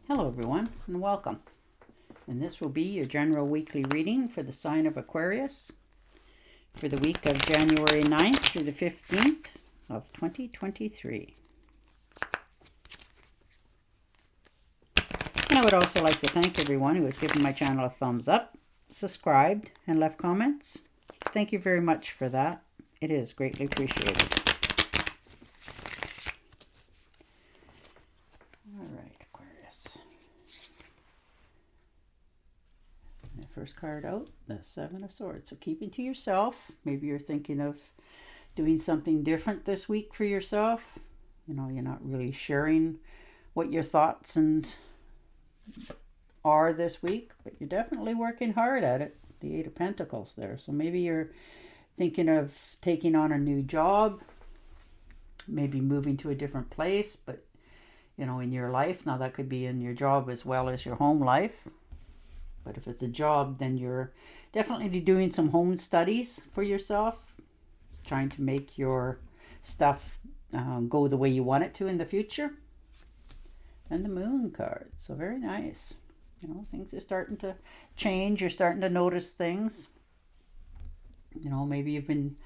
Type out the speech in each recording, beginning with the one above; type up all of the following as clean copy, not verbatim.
Hello everyone and welcome. And this will be your general weekly reading for the sign of Aquarius for the week of January 9th through the 15th of 2023. And I would also like to thank everyone who has given my channel a thumbs up, subscribed, and left comments. Thank you very much for that. It is greatly appreciated. All right, Aquarius. The first card out, the Seven of Swords. So keeping to yourself. Maybe you're thinking of doing something different this week for yourself. You know, you're not really sharing what your thoughts are this week, but you're definitely working hard at it. The Eight of Pentacles there. So maybe you're thinking of taking on a new job, maybe moving to a different place, but you know, in your life. Now that could be in your job as well as your home life. But if it's a job, then you're definitely doing some home studies for yourself, trying to make your stuff go the way you want it to in the future. And the Moon card. So very nice. You know, things are starting to change. You're starting to notice things. You know, maybe you've been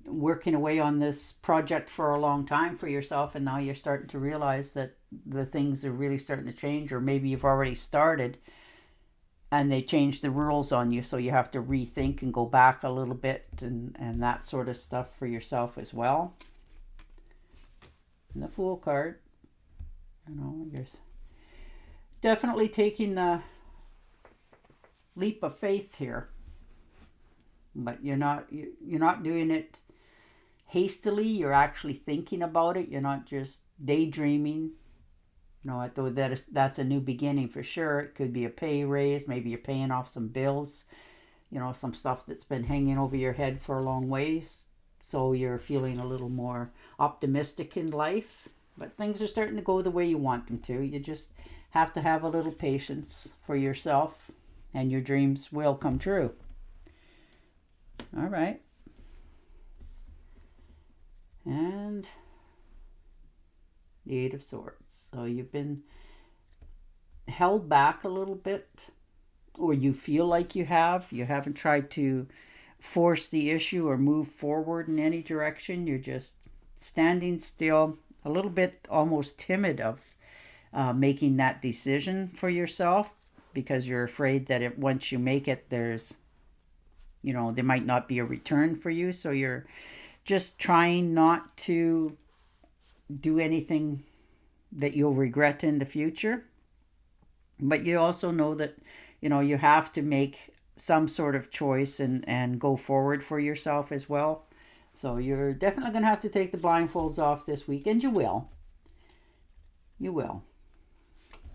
working away on this project for a long time for yourself, and now you're starting to realize that the things are really starting to change, or maybe you've already started and they changed the rules on you, so you have to rethink and go back a little bit and that sort of stuff for yourself as well. And the Fool card. You know, you're definitely taking the leap of faith here, but you're not doing it hastily. You're actually thinking about it. You're not just daydreaming. You know, though that's a new beginning for sure. It could be a pay raise. Maybe you're paying off some bills. You know, some stuff that's been hanging over your head for a long ways. So you're feeling a little more optimistic in life. But things are starting to go the way you want them to. You just have to have a little patience for yourself, and your dreams will come true. All right. And the Eight of Swords. So you've been held back a little bit, or you feel like you have. You haven't tried to force the issue or move forward in any direction. You're just standing still, a little bit almost timid of making that decision for yourself, because you're afraid that once you make it, there's, you know, there might not be a return for you. So you're just trying not to do anything that you'll regret in the future. But you also know that, you know, you have to make some sort of choice and go forward for yourself as well. So you're definitely going to have to take the blindfolds off this week, and you will. You will.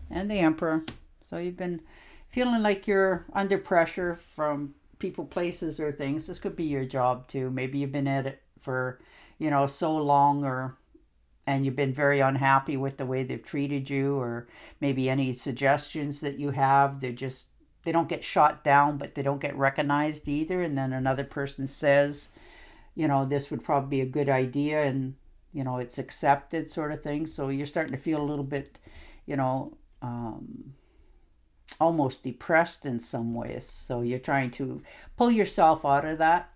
And the Emperor. So you've been feeling like you're under pressure from people, places, or things. This could be your job too. Maybe you've been at it for, you know, so long, and you've been very unhappy with the way they've treated you, or maybe any suggestions that you have, they don't get shot down, but they don't get recognized either. And then another person says, you know, this would probably be a good idea, and, you know, it's accepted, sort of thing. So you're starting to feel a little bit, you know, almost depressed in some ways. So you're trying to pull yourself out of that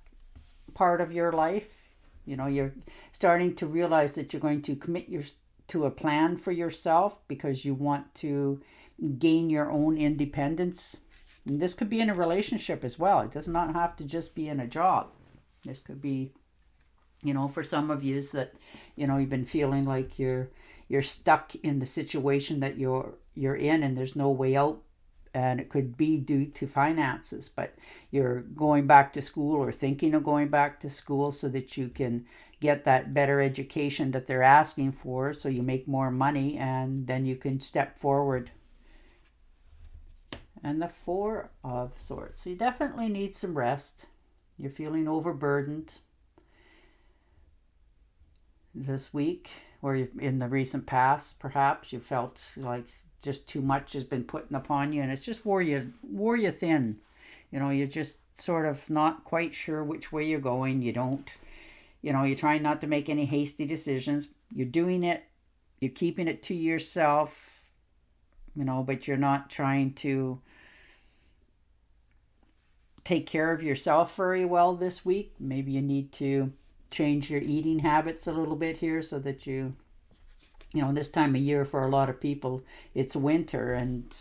part of your life. You know, you're starting to realize that you're going to commit to a plan for yourself, because you want to gain your own independence. And this could be in a relationship as well. It does not have to just be in a job. This could be, you know, for some of you that, you know, you've been feeling like you're stuck in the situation that you're in, and there's no way out. And it could be due to finances, but you're going back to school, or thinking of going back to school, so that you can get that better education that they're asking for, so you make more money, and then you can step forward. And the Four of Swords. So you definitely need some rest. You're feeling overburdened this week, or in the recent past, perhaps you felt like just too much has been put upon you, and it's just wore you thin. You know, you're just sort of not quite sure which way you're going. You don't, you know, you're trying not to make any hasty decisions. You're doing it. You're keeping it to yourself. but you're not trying to take care of yourself very well this week. Maybe you need to change your eating habits a little bit here so that this time of year for a lot of people, it's winter and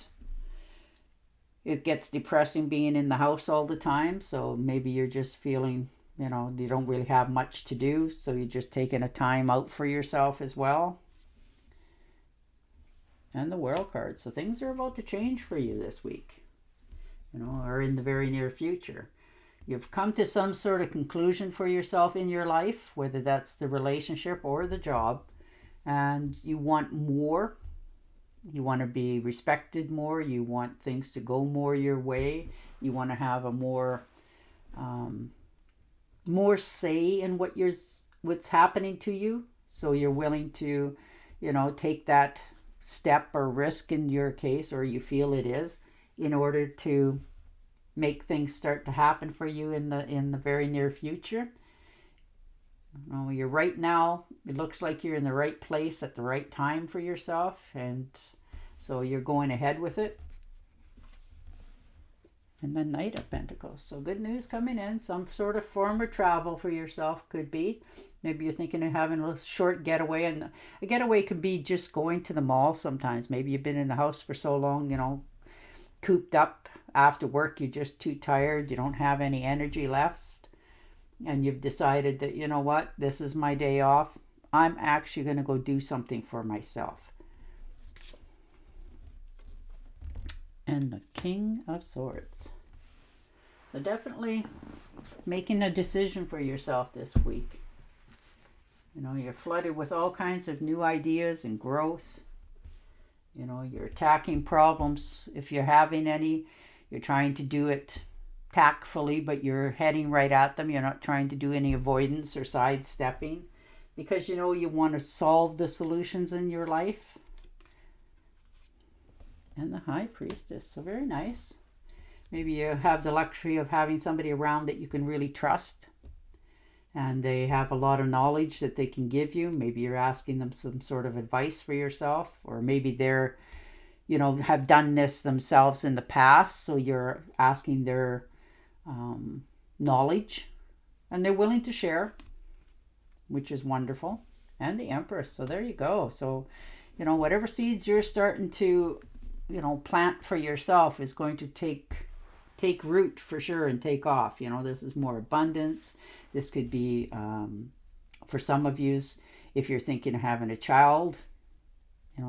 it gets depressing being in the house all the time. So maybe you're just feeling, you don't really have much to do. So you're just taking a time out for yourself as well. And the World card. So things are about to change for you this week, or in the very near future. You've come to some sort of conclusion for yourself in your life, whether that's the relationship or the job, and you want more. You want to be respected more. You want things to go more your way. You want to have a more say in what's happening to you. So you're willing to, take that step or risk in your case, or you feel it is, in order to make things start to happen for you in the very near future. You're right now, it looks like you're in the right place at the right time for yourself, and so you're going ahead with it. And the Knight of Pentacles. So good news coming in. Some sort of form of travel for yourself could be. Maybe you're thinking of having a short getaway. And a getaway could be just going to the mall sometimes. Maybe you've been in the house for so long, cooped up. After work, you're just too tired. You don't have any energy left. And you've decided that, what, this is my day off. I'm actually going to go do something for myself. And the King of Swords. So definitely making a decision for yourself this week. You're flooded with all kinds of new ideas and growth. You're attacking problems. If you're having any, you're trying to do it tactfully, but you're heading right at them. You're not trying to do any avoidance or sidestepping, because you want to solve the solutions in your life. And the High Priestess. So very nice. Maybe you have the luxury of having somebody around that you can really trust, and they have a lot of knowledge that they can give you. Maybe you're asking them some sort of advice for yourself, or maybe they're, have done this themselves in the past, so you're asking their knowledge, and they're willing to share, which is wonderful. And the Empress. So there you go. So, whatever seeds you're starting to plant for yourself is going to take root for sure and take off. This is more abundance. This could be, for some of you, if you're thinking of having a child,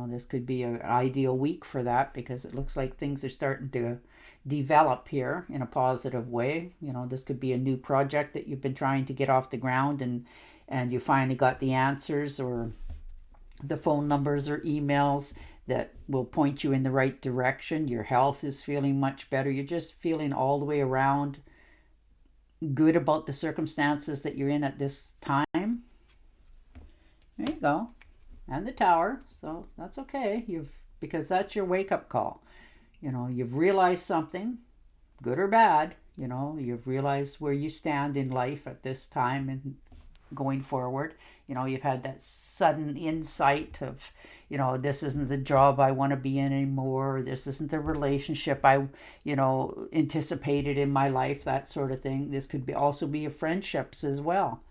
this could be an ideal week for that, because it looks like things are starting to develop here in a positive way. This could be a new project that you've been trying to get off the ground, and you finally got the answers, or the phone numbers or emails that will point you in the right direction. Your health is feeling much better. You're just feeling all the way around good about the circumstances that you're in at this time. There you go. And the Tower. So that's okay. Because that's your wake-up call. You've realized something, good or bad. You've realized where you stand in life at this time and going forward. You've had that sudden insight of, this isn't the job I want to be in anymore. This isn't the relationship I, anticipated in my life, that sort of thing. This could also be your friendships as well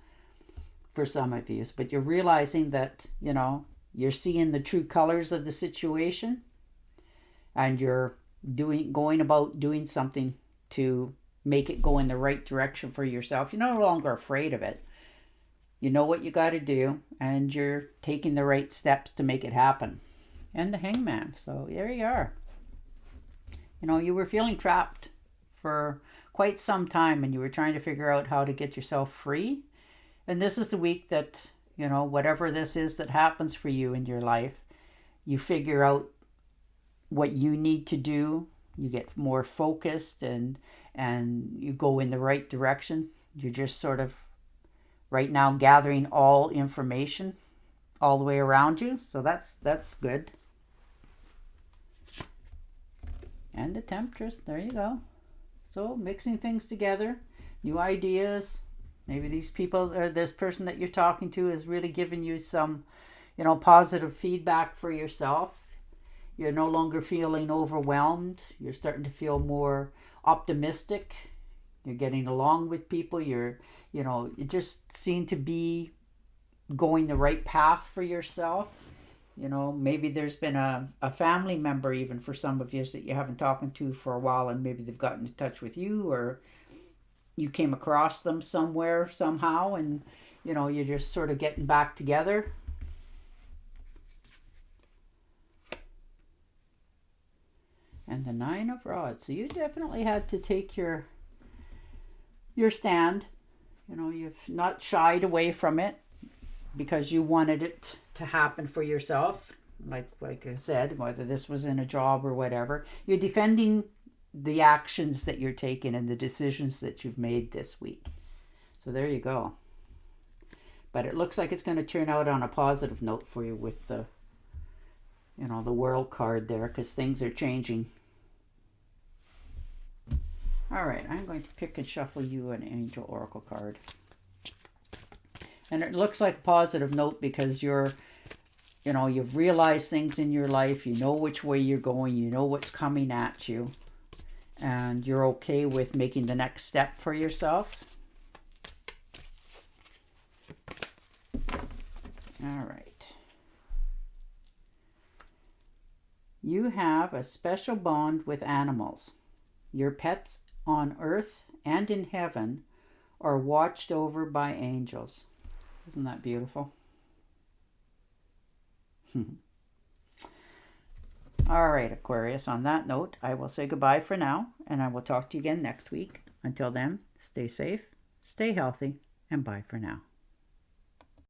for some of you. But you're realizing that, you're seeing the true colors of the situation, and you're going about doing something to make it go in the right direction for yourself. You're no longer afraid of it. You know what you got to do, and you're taking the right steps to make it happen. And the Hangman. So there you are. You were feeling trapped for quite some time, and you were trying to figure out how to get yourself free. And this is the week that, whatever this is that happens for you in your life, you figure out what you need to do. You get more focused, and you go in the right direction. You're just sort of right now gathering all information all the way around you. So that's good. And the Temptress. There you go. So mixing things together, new ideas. Maybe these people, or this person that you're talking to, is really giving you some, positive feedback for yourself. You're no longer feeling overwhelmed. You're starting to feel more optimistic. You're getting along with people. You just seem to be going the right path for yourself. Maybe there's been a family member, even for some of you, that you haven't talked to for a while, and maybe they've gotten in touch with you, or you came across them somewhere, somehow, and you're just sort of getting back together. And the 9 of Rods. So you definitely had to take your stand. You've not shied away from it because you wanted it to happen for yourself. Like I said, whether this was in a job or whatever, you're defending the actions that you're taking and the decisions that you've made this week. So there you go. But it looks like it's going to turn out on a positive note for you with the World card there, because things are changing. All right, I'm going to pick and shuffle you an Angel Oracle card. And it looks like a positive note because you've realized things in your life. You know which way you're going. You know what's coming at you. And you're okay with making the next step for yourself. All right. You have a special bond with animals. Your pets on earth and in heaven are watched over by angels. Isn't that beautiful? All right, Aquarius, on that note, I will say goodbye for now, and I will talk to you again next week. Until then, stay safe, stay healthy, and bye for now.